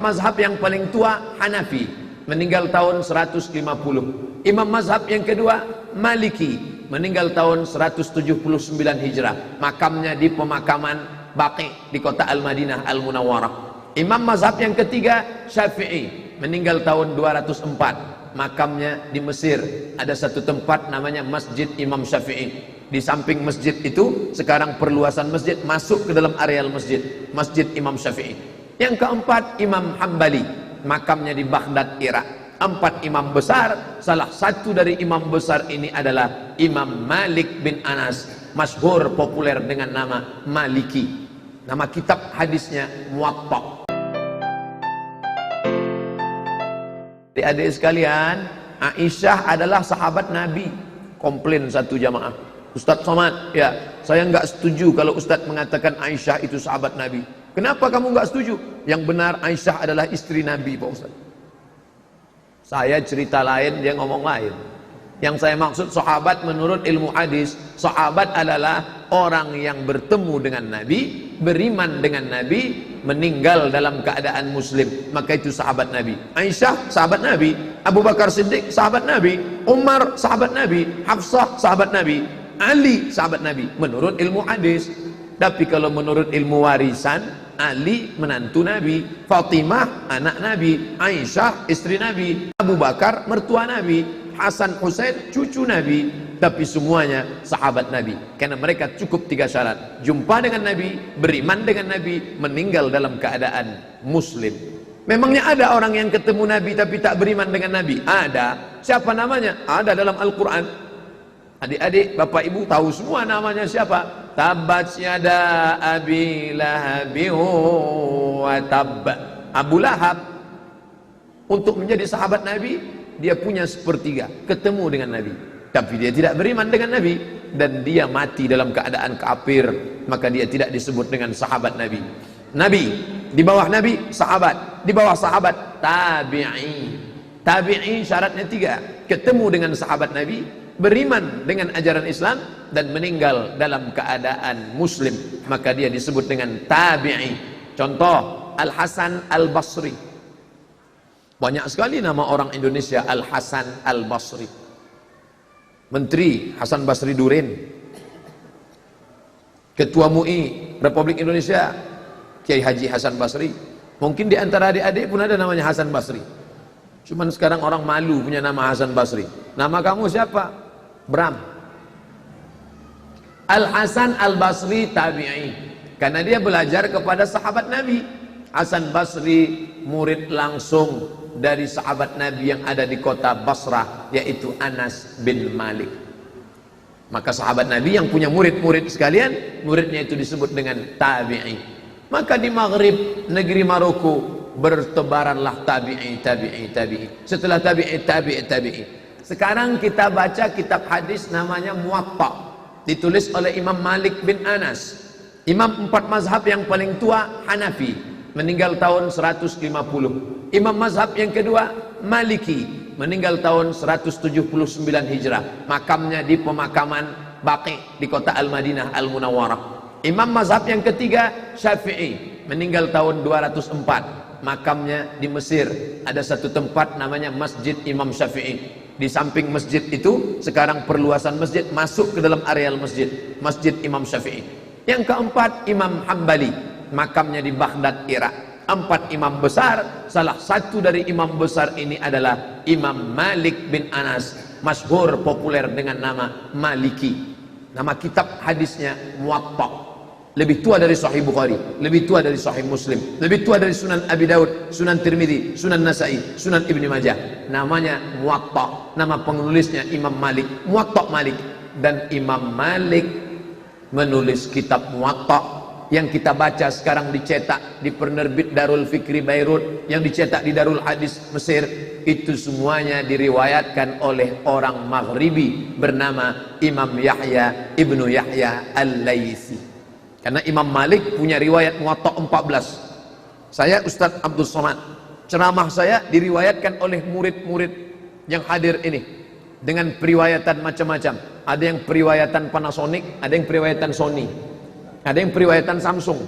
Mazhab yang paling tua Hanafi, meninggal tahun 150. Imam mazhab yang kedua Maliki, meninggal tahun 179 Hijrah. Makamnya di pemakaman Baqi di kota Al-Madinah Al-Munawwarah. Imam mazhab yang ketiga Syafi'i, meninggal tahun 204. Makamnya di Mesir. Ada satu tempat namanya Masjid Imam Syafi'i. Di samping masjid itu sekarang perluasan masjid masuk ke dalam areal masjid, Masjid Imam Syafi'i. Yang keempat Imam Hambali, makamnya di Baghdad, Irak. 4 imam besar, salah satu dari imam besar ini adalah Imam Malik bin Anas, masyhur populer dengan nama Maliki. Nama kitab hadisnya Muwatta. Adik-adik sekalian, Aisyah adalah sahabat Nabi. Komplain satu jamaah, Ustadz Somad, ya saya nggak setuju kalau Ustadz mengatakan Aisyah itu sahabat Nabi. Kenapa kamu nggak setuju? Yang benar Aisyah adalah istri Nabi, Pak Ustaz. Saya cerita lain, dia ngomong lain. Yang saya maksud sahabat menurut ilmu hadis, sahabat adalah orang yang bertemu dengan Nabi, beriman dengan Nabi, meninggal dalam keadaan muslim, maka itu sahabat Nabi. Aisyah sahabat Nabi, Abu Bakar Siddiq sahabat Nabi, Umar sahabat Nabi, Hafsah sahabat Nabi, Ali sahabat Nabi menurut ilmu hadis. Tapi kalau menurut ilmu warisan, Ali menantu Nabi, Fatimah anak Nabi, Aisyah istri Nabi, Abu Bakar mertua Nabi, Hasan Husain cucu Nabi. Tapi semuanya sahabat Nabi, karena mereka cukup 3 syarat: jumpa dengan Nabi, beriman dengan Nabi, meninggal dalam keadaan muslim. Memangnya ada orang yang ketemu Nabi tapi tak beriman dengan Nabi? Ada. Siapa namanya? Ada dalam Al-Quran. Adik-adik, bapak ibu tahu semua namanya siapa? Tabbat yada abi lahabi wa tab. Abu Lahab, untuk menjadi sahabat Nabi, dia punya sepertiga, ketemu dengan Nabi, tapi dia tidak beriman dengan Nabi, dan dia mati dalam keadaan kafir, maka dia tidak disebut dengan sahabat Nabi. Nabi, di bawah Nabi, sahabat, di bawah sahabat, tabi'i. Tabi'i syaratnya 3, ketemu dengan sahabat Nabi, beriman dengan ajaran Islam, dan meninggal dalam keadaan muslim, maka dia disebut dengan tabi'i. Contoh, Al-Hasan Al-Basri. Banyak sekali nama orang Indonesia Al-Hasan Al-Basri. Menteri Hasan Basri Durin, Ketua MUI Republik Indonesia Kiai Haji Hasan Basri. Mungkin di antara adik-adik pun ada namanya Hasan Basri. Cuman sekarang orang malu punya nama Hasan Basri. Nama kamu siapa? Bram. Al-Hasan Al-Basri tabi'i, karena dia belajar kepada sahabat Nabi. Hasan Basri murid langsung dari sahabat Nabi yang ada di kota Basrah, yaitu Anas bin Malik. Maka sahabat Nabi yang punya murid-murid sekalian, muridnya itu disebut dengan tabi'i. Maka di Maghrib, negeri Maroko, bertebaranlah tabi'i. Setelah tabi'i. Sekarang kita baca kitab hadis namanya Muwatta, ditulis oleh Imam Malik bin Anas. Imam 4 mazhab yang paling tua Hanafi, meninggal tahun 150. Imam mazhab yang kedua Maliki, meninggal tahun 179 Hijrah. Makamnya di pemakaman Baqi di kota Al-Madinah Al-Munawwarah. Imam mazhab yang ketiga Syafi'i, meninggal tahun 204. Makamnya di Mesir. Ada satu tempat namanya Masjid Imam Syafi'i. Di samping masjid itu sekarang perluasan masjid masuk ke dalam areal masjid, Masjid Imam Syafi'i. Yang keempat Imam Hambali, makamnya di Baghdad, Irak. 4 imam besar, salah satu dari imam besar ini adalah Imam Malik bin Anas, masyhur populer dengan nama Maliki. Nama kitab hadisnya Muwatta. Lebih tua dari Sahih Bukhari, lebih tua dari Sahih Muslim, lebih tua dari Sunan Abi Daud, Sunan Tirmidzi, Sunan Nasa'i, Sunan Ibnu Majah. Namanya Muwatta. Nama penulisnya Imam Malik, Muwatta Malik. Dan Imam Malik menulis kitab Muwatta yang kita baca sekarang, dicetak di penerbit Darul Fikri Beirut, yang dicetak di Darul Hadis Mesir. Itu semuanya diriwayatkan oleh orang Maghribi bernama Imam Yahya Ibnu Yahya Al-Laitsi. Karena Imam Malik punya riwayat Muwatta 14. Saya Ustadz Abdul Somad, ceramah saya diriwayatkan oleh murid-murid yang hadir ini dengan periwayatan macam-macam. Ada yang periwayatan Panasonic, ada yang periwayatan Sony, ada yang periwayatan Samsung.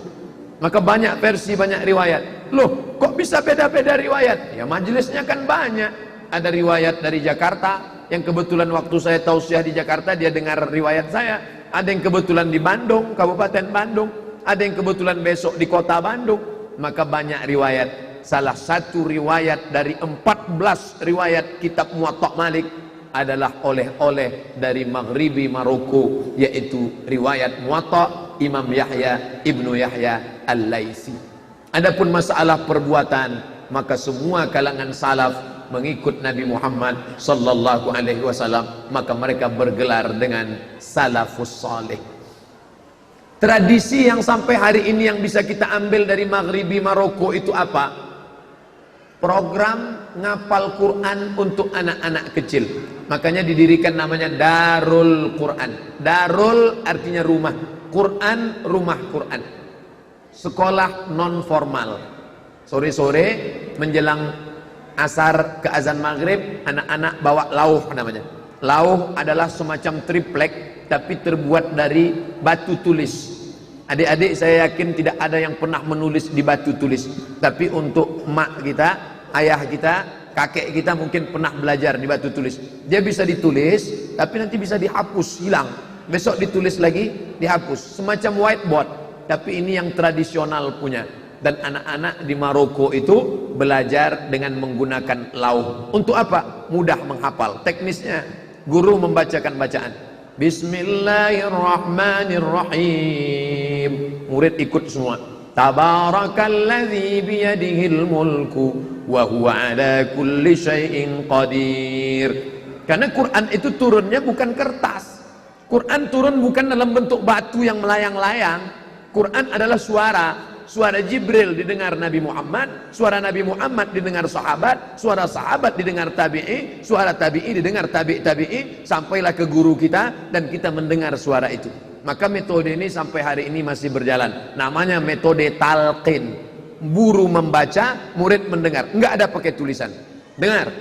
Maka banyak versi, banyak riwayat. Loh, kok bisa beda-beda riwayat? Ya majelisnya kan banyak. Ada riwayat dari Jakarta, yang kebetulan waktu saya tausiah di Jakarta dia dengar riwayat saya. Ada yang kebetulan di Bandung, Kabupaten Bandung. Ada yang kebetulan besok di kota Bandung. Maka banyak riwayat. Salah satu riwayat dari 14 riwayat kitab Muwatta Malik adalah oleh-oleh dari Maghribi Maroko, yaitu riwayat Muwatta Imam Yahya Ibnu Yahya Al-Laitsi. Adapun masalah perbuatan, maka semua kalangan salaf mengikut Nabi Muhammad sallallahu alaihi wasallam, maka mereka bergelar dengan salafus saleh. Tradisi yang sampai hari ini yang bisa kita ambil dari Maghribi Maroko itu apa? Program ngapal Quran untuk anak-anak kecil. Makanya didirikan namanya Darul Quran. Darul artinya rumah, Quran rumah Quran. Sekolah non formal. Sore-sore menjelang asar ke azan maghrib, anak-anak bawa lauh namanya. Lauh adalah semacam triplek tapi terbuat dari batu tulis. Adik-adik saya yakin tidak ada yang pernah menulis di batu tulis. Tapi untuk mak kita, ayah kita, kakek kita mungkin pernah belajar di batu tulis. Dia bisa ditulis, tapi nanti bisa dihapus, hilang. Besok ditulis lagi, dihapus. Semacam whiteboard. Tapi ini yang tradisional punya. Dan anak-anak di Maroko itu belajar dengan menggunakan lauh. Untuk apa? Mudah menghafal. Teknisnya, guru membacakan bacaan. Bismillahirrahmanirrahim. Murid ikut semua. Tabarakalladzi biyadihil mulku wa huwa ala kulli syai'in qadir. Karena Quran itu turunnya bukan kertas. Quran turun bukan dalam bentuk batu yang melayang-layang. Quran adalah suara. Suara Jibril didengar Nabi Muhammad, suara Nabi Muhammad didengar sahabat, suara sahabat didengar tabi'i, suara tabi'i didengar tabi'i, sampailah ke guru kita dan kita mendengar suara itu. Maka metode ini sampai hari ini masih berjalan. Namanya metode talqin. Guru membaca, murid mendengar. Enggak ada pakai tulisan. Dengar.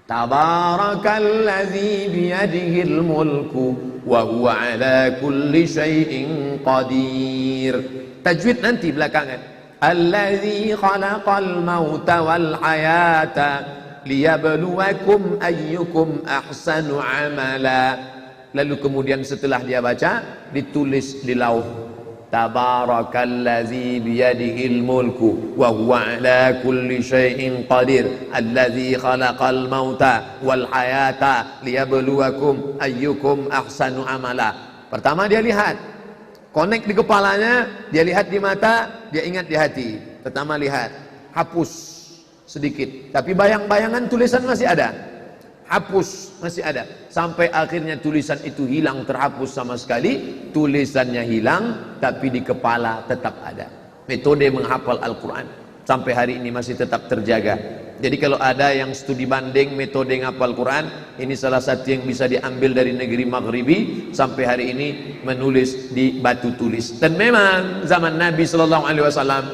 Tabarakalladzi biyadihil mulku wa huwa ala kulli syai'in qadir. Tajwid nanti belakangan. Alladzi khalaqal mauta wal hayata liyabluwakum ayyukum ahsanu amala. Lalu kemudian setelah dia baca, ditulis di lauh. Tabarakalladzi biyadihil mulku wa huwa ala kulli syai'in qadir. Alladzi khalaqal mauta wal hayata liyabluwakum ayyukum ahsanu amala. Pertama dia lihat. Connect di kepalanya, dia lihat di mata, dia ingat di hati. Pertama lihat, hapus sedikit. Tapi bayang-bayangan tulisan masih ada. Hapus masih ada. Sampai akhirnya tulisan itu hilang, terhapus sama sekali. Tulisannya hilang, tapi di kepala tetap ada. Metode menghafal Al-Quran sampai hari ini masih tetap terjaga. Jadi kalau ada yang studi banding metode ngapal Quran, ini salah satu yang bisa diambil dari negeri Maghribi sampai hari ini menulis di batu tulis. Dan memang zaman Nabi sallallahu alaihi wasallam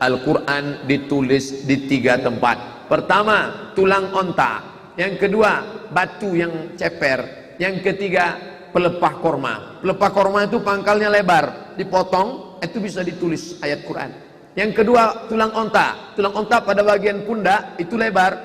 Al-Quran ditulis di 3 tempat. Pertama, tulang onta. Yang kedua, batu yang ceper. Yang ketiga, pelepah korma. Pelepah korma itu pangkalnya lebar, dipotong, itu bisa ditulis ayat Quran. Yang kedua, tulang onta. Tulang onta pada bagian pundak itu lebar,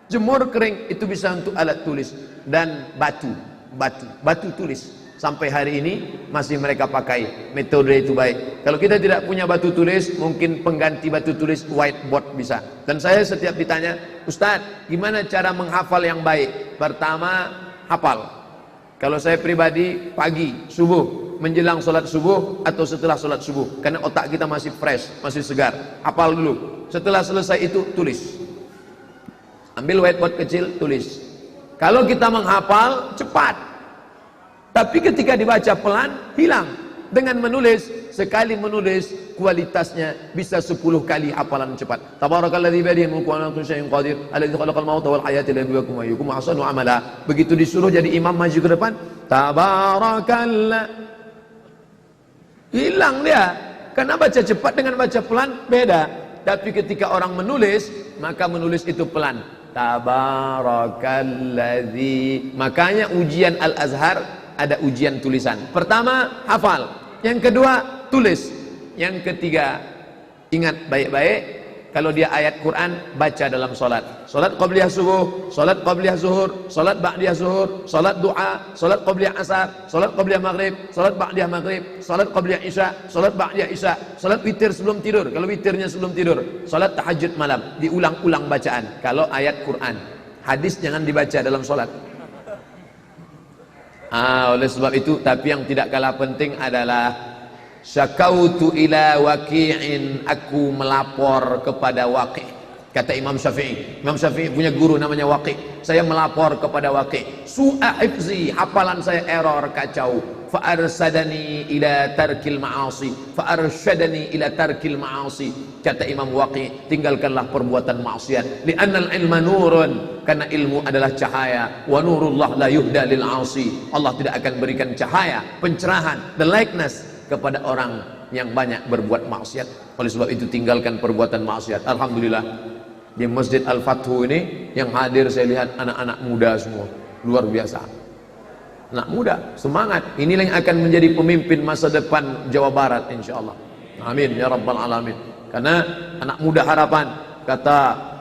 jemur kering, itu bisa untuk alat tulis. Dan batu tulis. Sampai hari ini masih mereka pakai metode itu baik. Kalau kita tidak punya batu tulis, mungkin pengganti batu tulis whiteboard bisa. Dan saya setiap ditanya, Ustadz, gimana cara menghafal yang baik? Pertama, hafal. Kalau saya pribadi, pagi, subuh, menjelang sholat subuh atau setelah sholat subuh, karena otak kita masih fresh, masih segar. Hafal dulu. Setelah selesai itu tulis. Ambil whiteboard kecil, tulis. Kalau kita menghafal cepat, tapi ketika dibaca pelan hilang. Dengan menulis, sekali menulis kualitasnya bisa 10 kali hafalan cepat. Tabarakalladzi biyadihil mulku wa ala kulli syai'in qadir alladzi khalaqal mauta wal hayata liyabluwakum ayyukum ahsanu amala. Begitu disuruh jadi imam maju ke depan, tabarakallah, hilang dia. Karena baca cepat dengan baca pelan beda. Tapi ketika orang menulis, maka menulis itu pelan. Tabarakalladzi. Makanya ujian Al-Azhar ada ujian tulisan. Pertama, hafal. Yang kedua, tulis. Yang ketiga, ingat baik-baik, kalau dia ayat Quran, baca dalam solat. Solat qabliyah subuh, solat qabliyah zuhur, solat ba'diyah zuhur, solat du'a, solat qabliyah asar, solat qabliyah maghrib, solat ba'diyah maghrib, solat qabliyah isya, solat ba'diyah isya, solat witir sebelum tidur, kalau witirnya sebelum tidur, solat tahajud malam, diulang-ulang bacaan. Kalau ayat Quran, hadis jangan dibaca dalam solat. Oleh sebab itu, tapi yang tidak kalah penting adalah syakautu ila waqi'in, aku melapor kepada Waqi'. Kata Imam Syafi'i. Imam Syafi'i punya guru namanya Waqi'. Saya melapor kepada Waqi'. Su'a hifzi, hafalan saya error, kacau. Fa arsadani ila tarkil ma'asi, fa arsyadani ila tarkil ma'asi. Kata Imam Waqi', tinggalkanlah perbuatan maksiat. Li'annal ilma nurun, karena ilmu adalah cahaya. Wa nurullah la yuhda lil 'asi. Allah tidak akan berikan cahaya, pencerahan, the likeness kepada orang yang banyak berbuat maksiat. Oleh sebab itu tinggalkan perbuatan maksiat. Alhamdulillah di Masjid Al-Fathu ini yang hadir saya lihat anak-anak muda semua, luar biasa. Anak muda, semangat. Inilah yang akan menjadi pemimpin masa depan Jawa Barat insyaallah. Amin ya rabbal alamin. Karena anak muda harapan, kata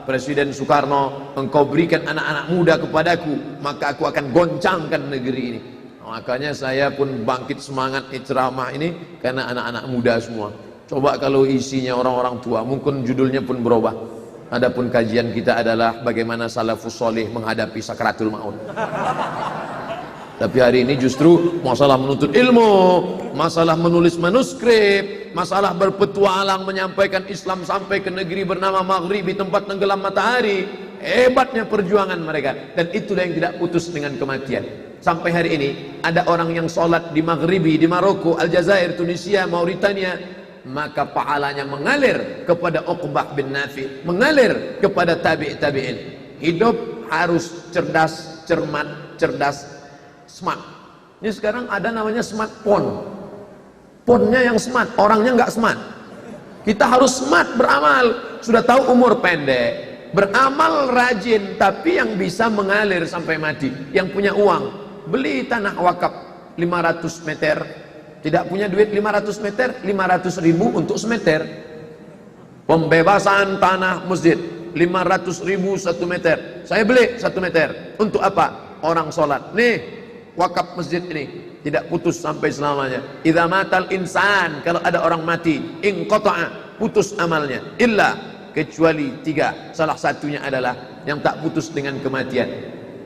Presiden Soekarno, engkau berikan anak-anak muda kepadaku, maka aku akan goncangkan negeri ini. Makanya saya pun bangkit semangat ceramah ini karena anak-anak muda semua. Coba kalau isinya orang-orang tua, mungkin judulnya pun berubah. Adapun kajian kita adalah bagaimana salafus soleh menghadapi sakratul maut. Tapi hari ini justru masalah menuntut ilmu, masalah menulis manuskrip, masalah berpetualang menyampaikan Islam sampai ke negeri bernama Maghrib, di tempat tenggelam matahari. Hebatnya perjuangan mereka, dan itulah yang tidak putus dengan kematian. Sampai hari ini ada orang yang sholat di Maghribi, di Maroko, Aljazair, Tunisia, Mauritania, maka pahalanya mengalir kepada Uqbah bin Nafi, mengalir kepada tabi'in. Hidup harus cerdas, cermat, cerdas, smart. Ini sekarang ada namanya smartphone. Phone-nya yang smart, orangnya nggak smart. Kita harus smart beramal. Sudah tahu umur pendek, beramal rajin, tapi yang bisa mengalir sampai mati. Yang punya uang, beli tanah wakaf 500 meter, tidak punya duit 500 meter, 500.000 untuk semeter. Pembebasan tanah masjid 500.000 1 meter, saya beli 1 meter. Untuk apa? Orang sholat. Nih wakaf masjid ini tidak putus sampai selamanya. Idza matal insan, kalau ada orang mati, inqata'a, putus amalnya, illa, kecuali 3. Salah satunya adalah yang tak putus dengan kematian.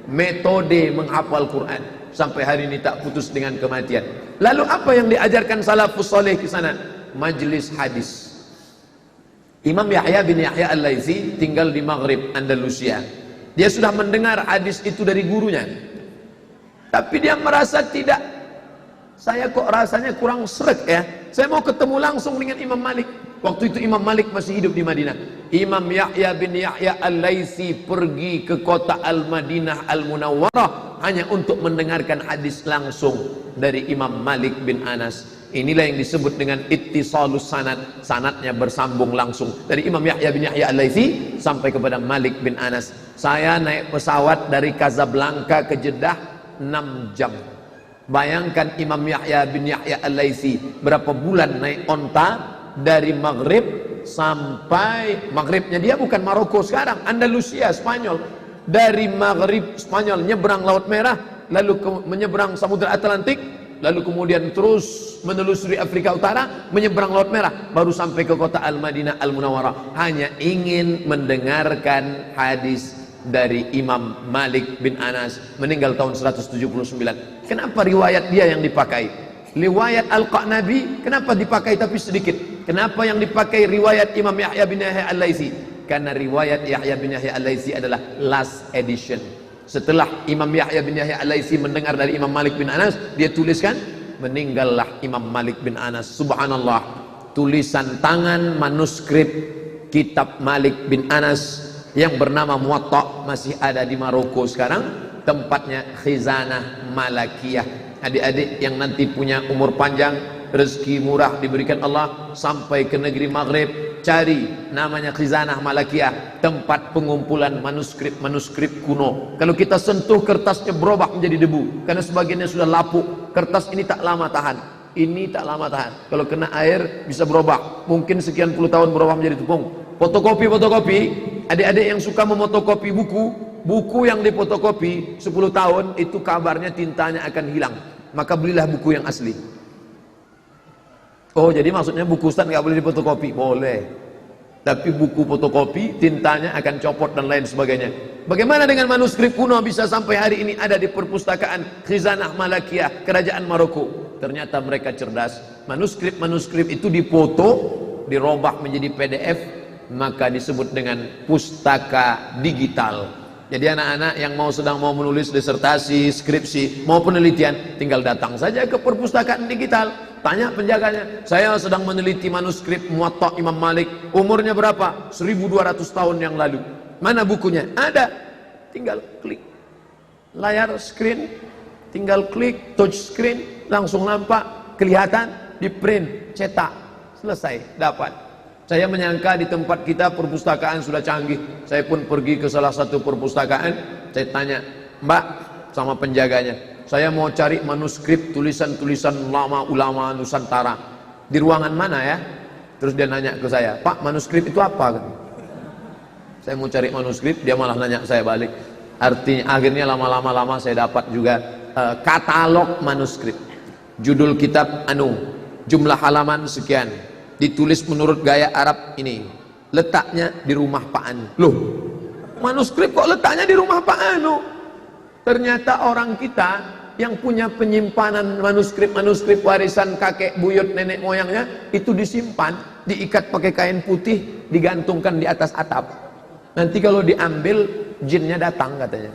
Metode menghafal Quran sampai hari ini tak putus dengan kematian. Lalu apa yang diajarkan salafus saleh ke sana? Majlis hadis. Imam Yahya bin Yahya Al-Laitsi tinggal di Maghrib, Andalusia. Dia sudah mendengar hadis itu dari gurunya, tapi dia merasa tidak, saya kok rasanya kurang sreg ya, saya mau ketemu langsung dengan Imam Malik. Waktu itu Imam Malik masih hidup di Madinah. Imam Yahya bin Yahya Al-Laitsi pergi ke kota Al-Madinah Al-Munawwarah hanya untuk mendengarkan hadis langsung dari Imam Malik bin Anas. Inilah yang disebut dengan ittisalus sanad. Sanadnya bersambung langsung dari Imam Yahya bin Yahya Al-Laitsi sampai kepada Malik bin Anas. Saya naik pesawat dari Casablanca ke Jeddah 6 jam. Bayangkan Imam Yahya bin Yahya Al-Laitsi berapa bulan naik onta dari Maghrib sampai, Maghribnya dia bukan Maroko sekarang, Andalusia, Spanyol. Dari Maghrib Spanyol nyebrang Laut Merah, lalu menyeberang Samudra Atlantik, lalu kemudian terus menelusuri Afrika Utara, menyeberang Laut Merah, baru sampai ke kota Al-Madinah Al-Munawwarah, hanya ingin mendengarkan hadis dari Imam Malik bin Anas, meninggal tahun 179. Kenapa riwayat dia yang dipakai? Riwayat Al-Qanabi kenapa dipakai tapi sedikit? Kenapa yang dipakai riwayat Imam Yahya bin Yahya Al-Laitsi? Karena riwayat Yahya bin Yahya Al-Laitsi adalah last edition. Setelah Imam Yahya bin Yahya Al-Laitsi mendengar dari Imam Malik bin Anas, dia tuliskan, meninggallah Imam Malik bin Anas. Subhanallah, tulisan tangan manuskrip kitab Malik bin Anas yang bernama Muwatta masih ada di Maroko sekarang, tempatnya Khizanah Malakiyah. Adik-adik yang nanti punya umur panjang, rezeki murah diberikan Allah, sampai ke negeri Maghrib, cari namanya Khizanah Malakiyah, tempat pengumpulan manuskrip-manuskrip kuno. Kalau kita sentuh kertasnya berubah menjadi debu karena sebagiannya sudah lapuk. Kertas ini tak lama tahan. Ini tak lama tahan. Kalau kena air bisa berubah. Mungkin sekian puluh tahun berubah menjadi tepung. Fotokopi, adik-adik yang suka memotokopi buku yang difotokopi 10 tahun itu kabarnya tintanya akan hilang. Maka belilah buku yang asli. Oh, jadi maksudnya buku Ustaz nggak boleh difotokopi? Boleh. Tapi buku fotokopi tintanya akan copot dan lain sebagainya. Bagaimana dengan manuskrip kuno bisa sampai hari ini ada di perpustakaan Khizanah Malakiyah Kerajaan Maroko? Ternyata mereka cerdas. Manuskrip itu difoto, dirobah menjadi PDF, maka disebut dengan pustaka digital. Jadi anak-anak yang sedang mau menulis disertasi, skripsi, mau penelitian, tinggal datang saja ke perpustakaan digital. Tanya penjaganya, saya sedang meneliti manuskrip Muwatta Imam Malik, umurnya berapa? 1200 tahun yang lalu. Mana bukunya? Ada. Tinggal klik. Layar screen, tinggal klik, touch screen, langsung nampak, kelihatan, di print, cetak, selesai, dapat. Saya menyangka di tempat kita perpustakaan sudah canggih. Saya pun pergi ke salah satu perpustakaan, saya tanya, Mbak, sama penjaganya, saya mau cari manuskrip tulisan-tulisan lama ulama Nusantara. Di ruangan mana ya? Terus dia nanya ke saya, Pak, manuskrip itu apa? Saya mau cari manuskrip, dia malah nanya saya balik. Artinya akhirnya lama-lama saya dapat juga katalog manuskrip. Judul kitab jumlah halaman sekian, ditulis menurut gaya Arab ini, letaknya di rumah Pak Anu. Loh, manuskrip kok letaknya di rumah Pak Anu? Ternyata orang kita yang punya penyimpanan manuskrip warisan kakek buyut nenek moyangnya itu disimpan, diikat pakai kain putih, digantungkan di atas atap. Nanti kalau diambil, jinnya datang katanya.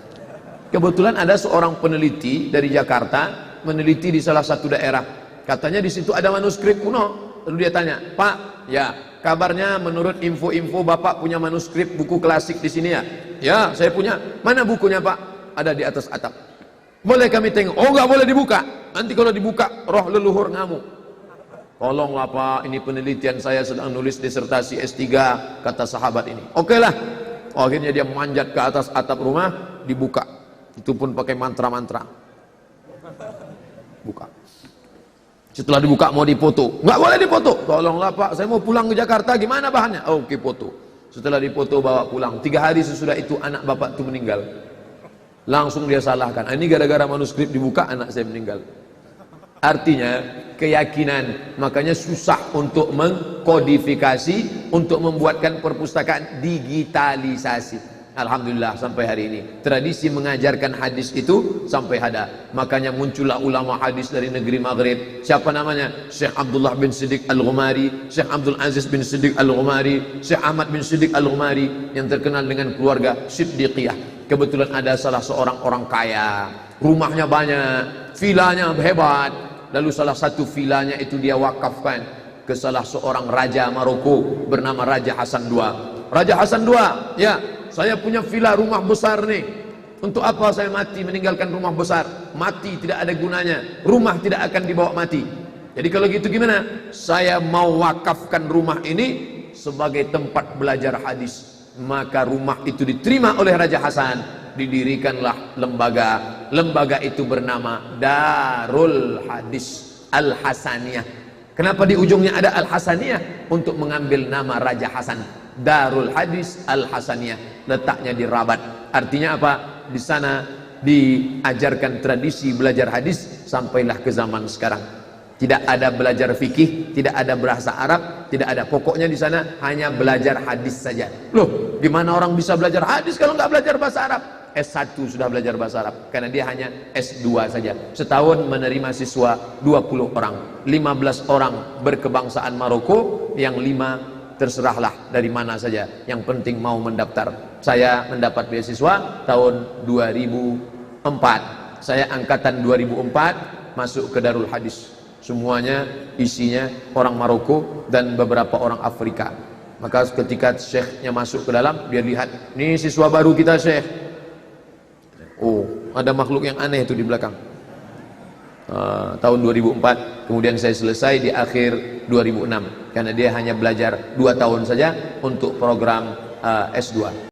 Kebetulan ada seorang peneliti dari Jakarta meneliti di salah satu daerah. Katanya di situ ada manuskrip kuno. Lalu dia tanya, Pak, ya kabarnya menurut info-info Bapak punya manuskrip buku klasik di sini ya? Ya, saya punya. Mana bukunya Pak? Ada di atas atap. Boleh kami tengok? Oh, nggak boleh dibuka. Nanti kalau dibuka, roh leluhur ngamuk. Tolonglah Pak, ini penelitian saya sedang nulis disertasi S3, kata sahabat ini. Oke lah. Oh, akhirnya dia manjat ke atas atap rumah, dibuka. Itu pun pakai mantra-mantra. Buka. Setelah dibuka mau dipoto, nggak boleh dipoto. Tolonglah Pak, saya mau pulang ke Jakarta, gimana bahannya? Oke, foto. Setelah dipoto bawa pulang. 3 hari sesudah itu anak bapak itu meninggal. Langsung dia salahkan. Ini gara-gara manuskrip dibuka anak saya meninggal. Artinya keyakinan, makanya susah untuk mengkodifikasi, untuk membuatkan perpustakaan digitalisasi. Alhamdulillah sampai hari ini tradisi mengajarkan hadis itu sampai ada. Makanya muncullah ulama hadis dari negeri Maghrib. Siapa namanya? Syekh Abdullah bin Siddiq Al-Ghumari, Syekh Abdul Aziz bin Siddiq Al-Ghumari, Syekh Ahmad bin Siddiq Al-Ghumari, yang terkenal dengan keluarga Siddiqiyah. Kebetulan ada salah seorang orang kaya, rumahnya banyak, vilanya hebat. Lalu salah satu vilanya itu dia wakafkan ke salah seorang raja Maroko bernama Raja Hasan II. Raja Hasan II, ya, saya punya villa rumah besar nih. Untuk apa saya mati meninggalkan rumah besar? Mati tidak ada gunanya, rumah tidak akan dibawa mati. Jadi kalau gitu gimana? Saya mau wakafkan rumah ini sebagai tempat belajar hadis. Maka rumah itu diterima oleh Raja Hasan, didirikanlah lembaga itu bernama Darul Hadis Al-Hasaniyah. Kenapa di ujungnya ada Al-Hasaniyah? Untuk mengambil nama Raja Hasan. Darul Hadis Al-Hasaniyah, letaknya di Rabat. Artinya apa? Di sana diajarkan tradisi belajar hadis sampailah ke zaman sekarang. Tidak ada belajar fikih, tidak ada bahasa Arab, tidak ada. Pokoknya di sana hanya belajar hadis saja. Loh, gimana orang bisa belajar hadis kalau nggak belajar bahasa Arab? S1 sudah belajar bahasa Arab, karena dia hanya S2 saja. Setahun menerima siswa 20 orang, 15 orang berkebangsaan Maroko, yang 5 terserahlah dari mana saja. Yang penting mau mendaftar. Saya mendapat beasiswa tahun 2004. Saya angkatan 2004 masuk ke Darul Hadis. Semuanya isinya orang Maroko dan beberapa orang Afrika. Maka ketika syekhnya masuk ke dalam, dia lihat, ini siswa baru kita syekh. Oh, ada makhluk yang aneh itu di belakang. Tahun 2004, kemudian saya selesai di akhir 2006, karena dia hanya belajar 2 tahun saja untuk program S2.